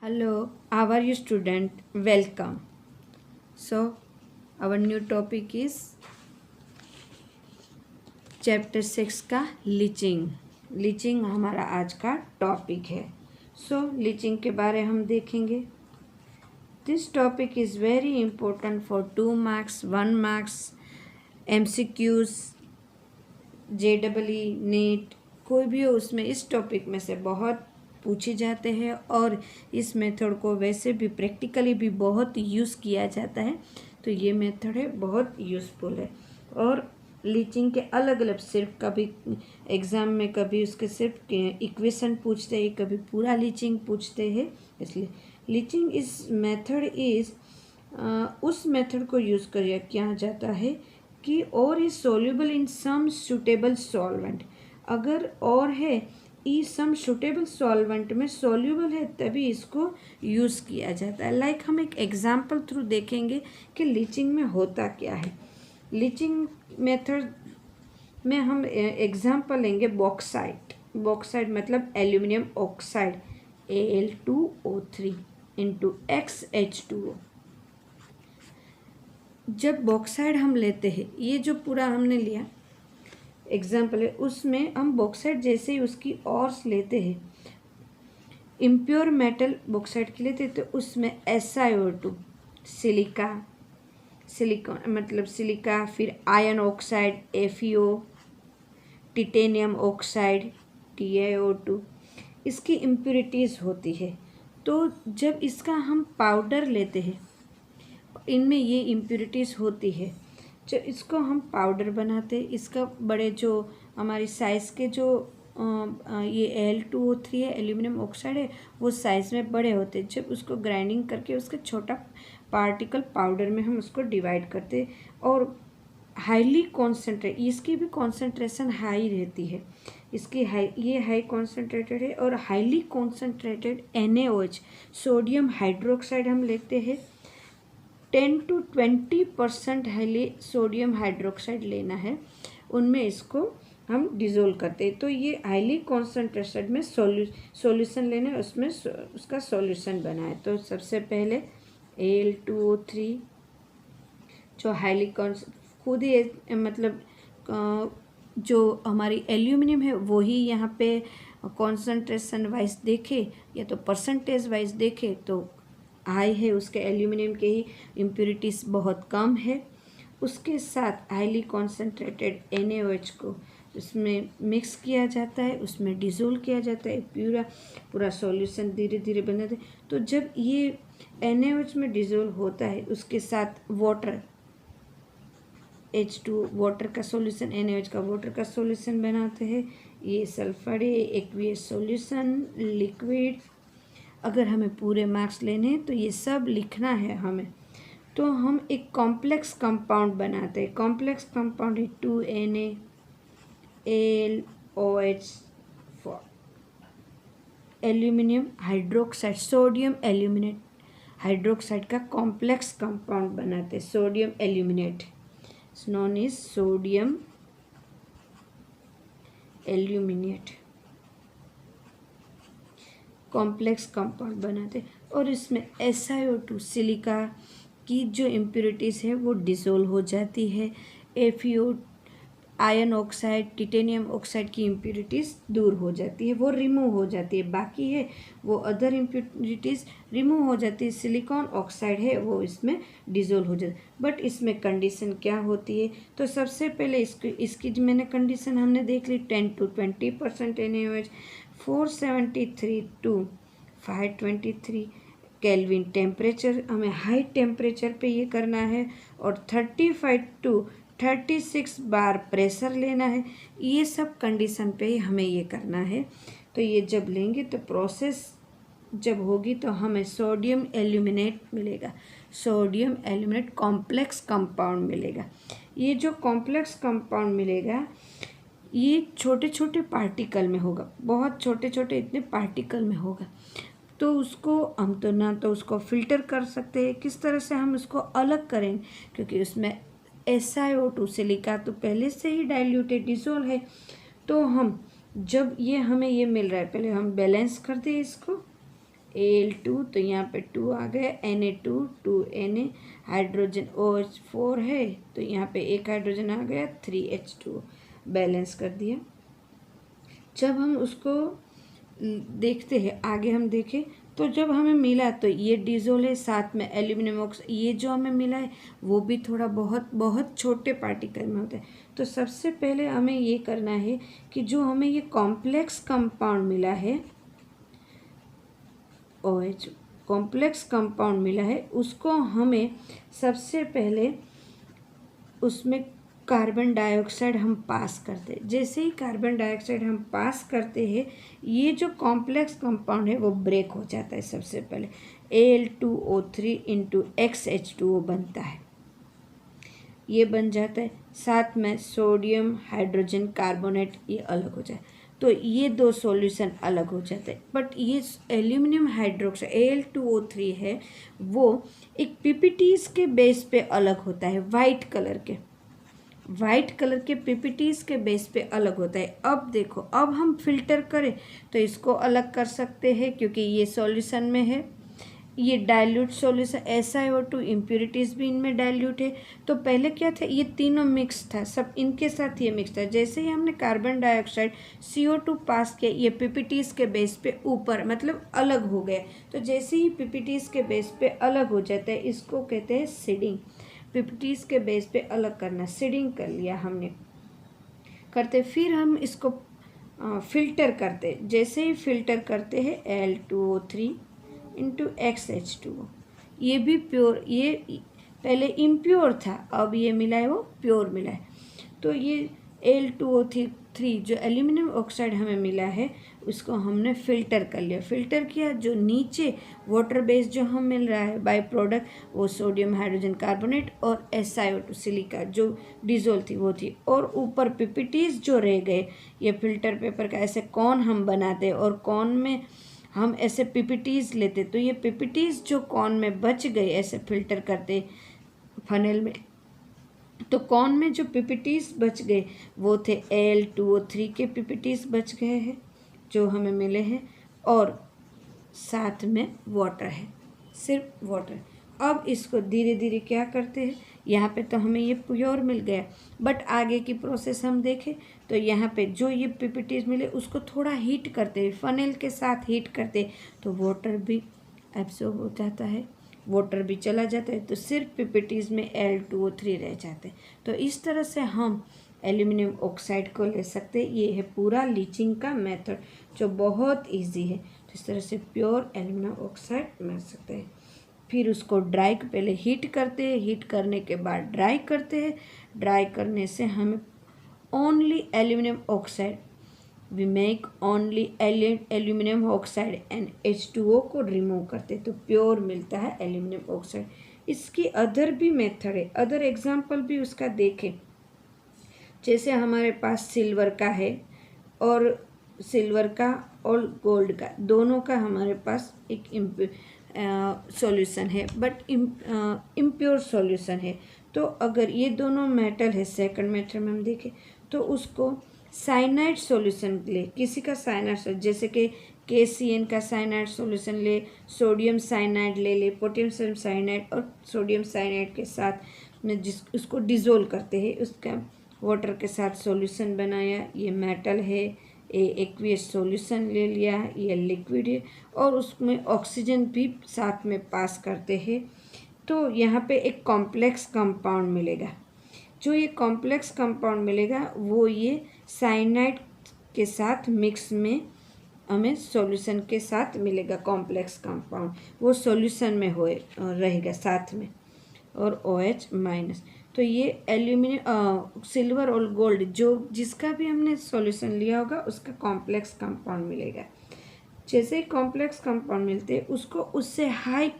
Hello, how are you student? Welcome. So, our new topic is chapter 6 का leaching. Leaching हमारा आज का topic है। लीचिंग के बारे हम देखेंगे। This topic is very important for 2 marks, 1 marks, MCQs, JEE, NEET, कोई भी हो उसमें इस टॉपिक में से बहुत पूछे जाते हैं और इस मेथड को वैसे भी प्रैक्टिकली भी बहुत यूज़ किया जाता है। तो ये मेथड है बहुत यूज़फुल है। और लीचिंग के अलग अलग सिर्फ कभी एग्ज़ाम में कभी उसके सिर्फ इक्वेशन पूछते हैं, कभी पूरा लीचिंग पूछते हैं। इसलिए लीचिंग इस मेथड इज़ उस मेथड को यूज़ किया जाता है कि ore is soluble in some suitable solvent. अगर और है ई सम सुटेबल सॉल्वेंट में सोल्यूबल है तभी इसको यूज़ किया जाता है। लाइक हम एक एग्जाम्पल थ्रू देखेंगे कि लीचिंग में होता क्या है। लीचिंग मेथड में हम एग्जाम्पल लेंगे बॉक्साइट। बॉक्साइट मतलब aluminium oxide Al2O3 into XH2O। जब बॉक्साइड हम लेते हैं, ये जो पूरा हमने लिया एग्जाम्पल है, उसमें हम बॉक्साइड जैसे ही उसकी ऑर्स लेते हैं, इम्प्योर मेटल बॉक्साइड के लेते हैं, तो उसमें SiO2 सिलिकॉन मतलब सिलिका, फिर ion oxide FeO, titanium oxide TiO2, इसकी इम्प्योरिटीज़ होती है। तो जब इसका हम पाउडर लेते हैं, इनमें ये इम्प्योरिटीज़ होती है। जब इसको हम पाउडर बनाते हैं, इसका बड़े जो हमारी साइज़ के जो ये Al2O3 है, एल्यूमिनियम ऑक्साइड है, वो साइज़ में बड़े होते हैं। जब उसको ग्राइंडिंग करके उसका छोटा पार्टिकल पाउडर में हम उसको डिवाइड करते हैं और हाईली कॉन्सेंट्रेट, इसकी भी कॉन्सेंट्रेशन हाई रहती है। इसकी ये हाई कॉन्सेंट्रेटेड है। और highly concentrated NaOH sodium hydroxide हम लेते हैं। 10 to 20% हाईली सोडियम हाइड्रोक्साइड लेना है, उनमें इसको हम डिज़ोल्व करते हैं। तो ये हाईली कॉन्सेंट्रेटेड में सॉल्यूशन लेना है, उसमें उसका सॉल्यूशन बना है। तो सबसे पहले Al2O3 जो हाईली खुद ही मतलब जो हमारी एल्यूमिनियम है वही यहाँ पे कॉन्सेंट्रेशन वाइज देखे या तो परसेंटेज वाइज देखे तो हाई है, उसके एल्यूमिनियम के ही इम्प्योरिटीज़ बहुत कम है। उसके साथ हाईली कॉन्सेंट्रेटेड NaOH को उसमें मिक्स किया जाता है, उसमें डिज़ोल्व किया जाता है, पूरा सॉल्यूशन धीरे धीरे बनाते हैं। तो जब ये NaOH में डिज़ोल्व होता है, उसके साथ वाटर H2 वाटर का सॉल्यूशन, NaOH का वाटर का सॉल्यूशन बनाते हैं। ये सल्फर है, एक्वियस सॉल्यूशन, लिक्विड। अगर हमें पूरे मार्क्स लेने हैं तो ये सब लिखना है हमें। तो हम एक कॉम्प्लेक्स कंपाउंड बनाते हैं। कॉम्प्लेक्स कंपाउंड है 2NaAlOH for aluminium hydroxide, sodium aluminate hydroxide का कॉम्प्लेक्स कंपाउंड बनाते हैं। Sodium aluminate non is sodium aluminate complex compound बनाते और इसमें SiO2 सिलिका की जो इम्प्योरिटीज़ है वो डिज़ोल्व हो जाती है। FeO ion oxide, titanium oxide की इम्प्योरिटीज़ दूर हो जाती है, वो रिमूव हो जाती है। बाकी है वो अदर इम्प्योरिटीज़ रिमूव हो जाती है। सिलिकॉन ऑक्साइड है वो इसमें डिज़ोल्व हो जाती है। बट इसमें कंडीशन क्या होती है, तो सबसे पहले इसकी जो मैंने कंडीशन हमने देख ली 10 to 20% NaOH, 473 to 523 kelvin temperature, हमें हाई टेम्परेचर पे ये करना है। और 35 to 36 बार प्रेशर लेना है। ये सब कंडीशन पे ही हमें ये करना है। तो ये जब लेंगे तो प्रोसेस जब होगी तो हमें सोडियम एल्यूमिनेट मिलेगा, सोडियम एल्यूमिनेट कॉम्प्लेक्स कंपाउंड मिलेगा। ये जो कॉम्प्लेक्स कंपाउंड मिलेगा ये छोटे छोटे पार्टिकल में होगा, बहुत छोटे छोटे इतने पार्टिकल में होगा। तो उसको हम तो ना तो उसको फिल्टर कर सकते हैं, किस तरह से हम उसको अलग करें, क्योंकि उसमें SiO2 सिलिका तो पहले से ही डाइल्यूटेड डिसोल्व है। तो हम जब ये हमें ये मिल रहा है, पहले हम बैलेंस कर दें इसको Al2, तो यहाँ पे 2 आ गया, Na2 2Na, हाइड्रोजन OH4 है तो यहाँ पे एक हाइड्रोजन आ गया, 3H2 बैलेंस कर दिया। जब हम उसको देखते हैं आगे हम देखें तो जब हमें मिला तो ये डिजोल है, साथ में एल्यूमिनियम ऑक्साइड, ये जो हमें मिला है वो भी थोड़ा बहुत बहुत छोटे पार्टिकल में होता है। तो सबसे पहले हमें ये करना है कि जो हमें ये कॉम्प्लेक्स कंपाउंड मिला है OH, कॉम्प्लेक्स कंपाउंड मिला है, उसको हमें सबसे पहले उसमें कार्बन डाइऑक्साइड हम पास करते हैं। जैसे ही कार्बन डाइऑक्साइड हम पास करते हैं ये जो कॉम्प्लेक्स कंपाउंड है वो ब्रेक हो जाता है। सबसे पहले Al2O3 इंटू XH2O बनता है, ये बन जाता है। साथ में सोडियम हाइड्रोजन कार्बोनेट ये अलग हो जाए, तो ये दो सॉल्यूशन अलग हो जाते हैं। बट ये एल्यूमिनियम हाइड्रोक्साइड Al2O3 है वो एक पीपीटीज के बेस पे अलग होता है, वाइट कलर के पीपीटीज के बेस पे अलग होता है। अब देखो, अब हम फिल्टर करें तो इसको अलग कर सकते हैं क्योंकि ये सॉल्यूशन में है, ये डाइल्यूट सॉल्यूशन, SiO2 इम्प्योरिटीज़ भी इनमें डाइल्यूट है। तो पहले क्या था, ये तीनों मिक्स था, सब इनके साथ ये मिक्स था। जैसे ही हमने कार्बन डाइऑक्साइड CO2 पास किया ये पीपीटीज़ के बेस पे ऊपर मतलब अलग हो गया। तो जैसे ही पीपीटीज़ के बेस पे अलग हो जाता है इसको कहते हैं सीडिंग। पीपीटीज़ के बेस पे अलग करना, सीडिंग कर लिया हमने करते। फिर हम इसको फिल्टर करते, जैसे ही फिल्टर करते हैं Al2O3 इंटू XH2O, ये भी प्योर, ये पहले इम्प्योर था अब ये मिला है वो प्योर मिला है। तो ये Al2O3 जो एल्यूमिनियम ऑक्साइड हमें मिला है उसको हमने फ़िल्टर कर लिया। फ़िल्टर किया, जो नीचे वाटर बेस जो हम मिल रहा है बाय प्रोडक्ट वो सोडियम हाइड्रोजन कार्बोनेट और SiO2 सिलिका जो डिजोल थी वो थी, और ऊपर पीपीटीज जो रह गए ये फिल्टर पेपर का ऐसे कौन हम बनाते और कौन में हम ऐसे पीपीटीज लेते। तो ये पीपीटीज जो कौन में बच गए ऐसे फिल्टर करते फनेल में, तो कौन में जो पीपीटीज बच गए वो थे Al2O3 के पीपीटीज बच गए हैं जो हमें मिले हैं, और साथ में वाटर है, सिर्फ वाटर। अब इसको धीरे धीरे क्या करते हैं, यहाँ पे तो हमें ये प्योर मिल गया, बट आगे की प्रोसेस हम देखें तो यहाँ पे जो ये पीपीटीज मिले उसको थोड़ा हीट करते हैं, फनेल के साथ हीट करते तो वाटर भी एब्सॉर्ब हो जाता है, वाटर भी चला जाता है, तो सिर्फ पीपीटीज में Al2O3 रह जाते हैं। तो इस तरह से हम एल्यूमिनियम ऑक्साइड को ले सकते हैं। ये है पूरा लीचिंग का मेथड जो बहुत इजी है। तो इस तरह से प्योर एल्यूमिनियम ऑक्साइड बना सकते हैं। फिर उसको ड्राई पहले हीट करते हैं, हीट करने के बाद ड्राई करते हैं, ड्राई करने से हमें only aluminium oxide, we make only aluminium oxide and H2O को रिमूव करते तो प्योर मिलता है एल्यूमिनियम ऑक्साइड। इसकी अदर भी मेथड है, अदर एग्जांपल भी उसका देखें। जैसे हमारे पास सिल्वर का है और सिल्वर का और गोल्ड का दोनों का हमारे पास एक सॉल्यूशन है, बट इम्प्योर सॉल्यूशन है। तो अगर ये दोनों मेटल है, सेकंड मेथड में हम देखें तो उसको साइनाइड सॉल्यूशन ले, किसी का साइनाइड जैसे कि KCN का साइनाइड सॉल्यूशन ले, सोडियम साइनाइड ले, पोटेशियम साइनाइड और सोडियम साइनाइड के साथ में उसको डिज़ोल्व करते हैं, उसका वाटर के साथ सॉल्यूशन बनाया, ये मेटल है, ये एक्वियस सॉल्यूशन ले लिया, ये लिक्विड है, और उसमें ऑक्सीजन भी साथ में पास करते हैं। तो यहाँ पे एक कॉम्प्लेक्स कंपाउंड मिलेगा। जो ये कॉम्प्लेक्स कंपाउंड मिलेगा वो ये साइनाइड के साथ मिक्स में हमें सॉल्यूशन के साथ मिलेगा। कॉम्प्लेक्स कंपाउंड वो सॉल्यूशन में हो रहेगा साथ में, और OH माइनस। तो ये एल्यूमिनियम सिल्वर और गोल्ड जो जिसका भी हमने सॉल्यूशन लिया होगा उसका कॉम्प्लेक्स कंपाउंड मिलेगा। जैसे ही कॉम्प्लेक्स कंपाउंड मिलते हैं उसको उससे हाई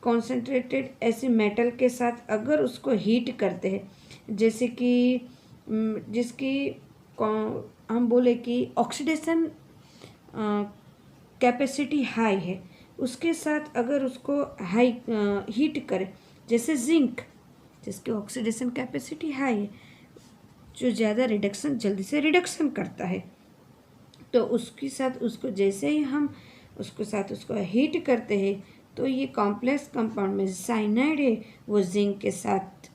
कॉन्सेंट्रेटेड ऐसे मेटल के साथ अगर उसको हीट करते हैं, जैसे कि जिसकी हम बोले कि ऑक्सीडेशन कैपेसिटी हाई है, उसके साथ अगर उसको हाई हीट करें, जैसे जिंक जिसकी ऑक्सीडेशन कैपेसिटी हाई है, जो ज़्यादा रिडक्शन जल्दी से रिडक्शन करता है, तो उसके साथ उसको जैसे ही हम उसके साथ उसको हीट करते हैं तो ये कॉम्प्लेक्स कंपाउंड में साइनाइड है वो जिंक के साथ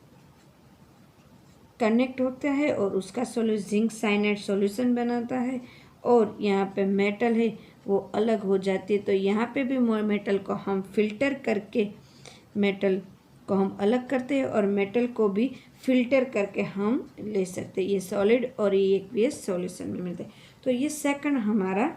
कनेक्ट होता है और उसका जिंक साइनाइड सॉल्यूशन बनाता है, और यहाँ पे मेटल है वो अलग हो जाती है। तो यहाँ पे भी मेटल को हम फिल्टर करके मेटल को हम अलग करते हैं और मेटल को भी फिल्टर करके हम ले सकते हैं। ये सॉलिड और ये एक्वियस सॉल्यूशन में मिलते हैं। तो ये सेकंड हमारा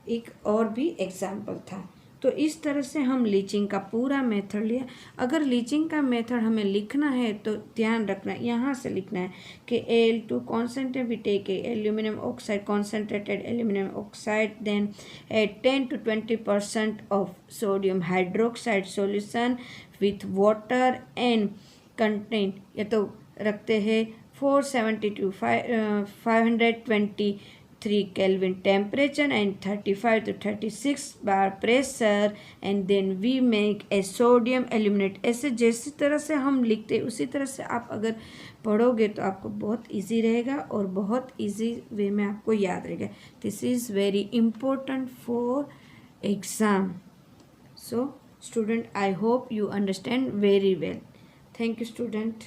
एक और भी एग्जाम्पल था। तो इस तरह से हम लीचिंग का पूरा मेथड लिया। अगर लीचिंग का मेथड हमें लिखना है तो ध्यान रखना, यहाँ से लिखना है कि Al2 concentrate we take aluminum oxide, concentrated aluminum oxide, then add 10 to 20% of sodium hydroxide solution with water and contain, ये तो रखते हैं 470 to 523 Kelvin temperature and 35 to 36 bar pressure, and then we make a sodium aluminate। ऐसे जैसी तरह से हम लिखते हैं उसी तरह से आप अगर पढ़ोगे तो आपको बहुत इजी रहेगा और बहुत इजी वे में आपको याद रहेगा। This is very important for exam. So student, I hope you understand very well. Thank you student.